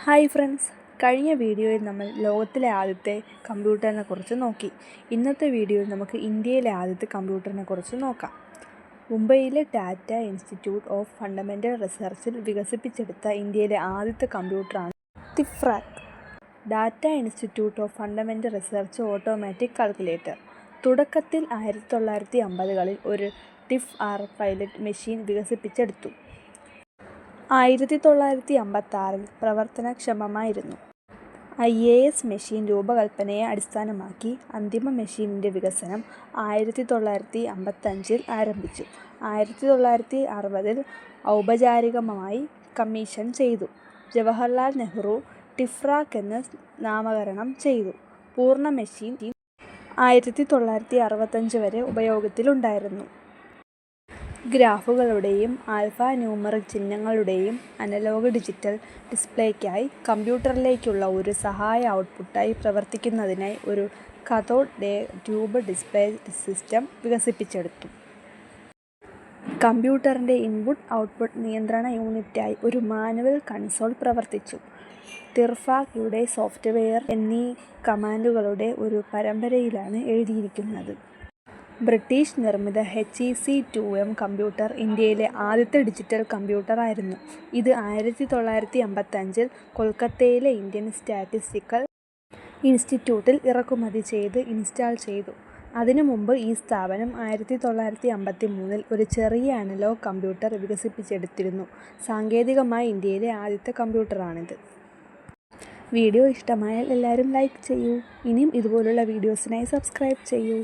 Hi friends, കഴിഞ്ഞ വീഡിയോയിൽ നമ്മൾ ലോകത്തിലെ ആദ്യത്തെ കമ്പ്യൂട്ടറിനെ കുറിച്ച് നോക്കി. ഇന്നത്തെ വീഡിയോയിൽ നമുക്ക് ഇന്ത്യയിലെ ആദ്യത്തെ കമ്പ്യൂട്ടറിനെ കുറിച്ച് നോക്കാം. മുംബൈയിലെ ടാറ്റ ഇൻസ്റ്റിറ്റ്യൂട്ട് ഓഫ് ഫണ്ടമെൻ്റൽ റിസർച്ചിൽ വികസിപ്പിച്ചെടുത്ത ഇന്ത്യയിലെ ആദ്യത്തെ കമ്പ്യൂട്ടറാണ് TIFRAC. Tata Institute of Fundamental Research Automatic Calculator. തുടക്കത്തിൽ 1950കളിൽ ഒരു ടിഫ്-ആർ പൈലറ്റ് മെഷീൻ വികസിപ്പിച്ചെടുത്തു. 1956ൽ പ്രവർത്തനക്ഷമമായിരുന്നു. IAS മെഷീൻ രൂപകൽപ്പനയെ അടിസ്ഥാനമാക്കി അന്തിമ മെഷീനിൻ്റെ വികസനം 1955ൽ ആരംഭിച്ചു. 1960ൽ ഔപചാരികമായി കമ്മീഷൻ ചെയ്തു. ജവഹർലാൽ നെഹ്റു ടിഫ്രാക് എന്ന് നാമകരണം ചെയ്തു. പൂർണ്ണ മെഷീൻ 1965 വരെ ഉപയോഗത്തിലുണ്ടായിരുന്നു. ഗ്രാഫുകളുടെയും ആൽഫാ ന്യൂമറിക് ചിഹ്നങ്ങളുടെയും അനലോഗ് ഡിജിറ്റൽ ഡിസ്പ്ലേയ്ക്കായി കമ്പ്യൂട്ടറിലേക്കുള്ള ഒരു സഹായ ഔട്ട്പുട്ടായി പ്രവർത്തിക്കുന്നതിനായി ഒരു cathode ray tube display system വികസിപ്പിച്ചെടുത്തു. കമ്പ്യൂട്ടറിൻ്റെ ഇൻപുട്ട്-ഔട്ട്പുട്ട് നിയന്ത്രണ യൂണിറ്റായി ഒരു മാനുവൽ കൺസോൾ പ്രവർത്തിച്ചു. ടിഫ്രാക് സോഫ്റ്റ്വെയർ എന്നീ കമാൻഡുകളുടെ ഒരു പരമ്പരയിലാണ് എഴുതിയിരിക്കുന്നത്. ബ്രിട്ടീഷ് നിർമ്മിത HEC-2M കമ്പ്യൂട്ടർ ഇന്ത്യയിലെ ആദ്യത്തെ ഡിജിറ്റൽ കമ്പ്യൂട്ടറായിരുന്നു. ഇത് 1955ൽ കൊൽക്കത്തയിലെ ഇന്ത്യൻ സ്റ്റാറ്റിസ്റ്റിക്കൽ ഇൻസ്റ്റിറ്റ്യൂട്ടിൽ ഇറക്കുമതി ചെയ്ത് ഇൻസ്റ്റാൾ ചെയ്തു. അതിനു മുമ്പ് ഈ സ്ഥാപനം 1953ൽ ഒരു ചെറിയ അനലോഗ് കമ്പ്യൂട്ടർ വികസിപ്പിച്ചെടുത്തിരുന്നു. സാങ്കേതികമായി ഇന്ത്യയിലെ ആദ്യത്തെ കമ്പ്യൂട്ടറാണിത്. വീഡിയോ ഇഷ്ടമായാൽ എല്ലാവരും ലൈക്ക് ചെയ്യൂ. ഇനിയും ഇതുപോലുള്ള വീഡിയോസിനായി സബ്സ്ക്രൈബ് ചെയ്യൂ.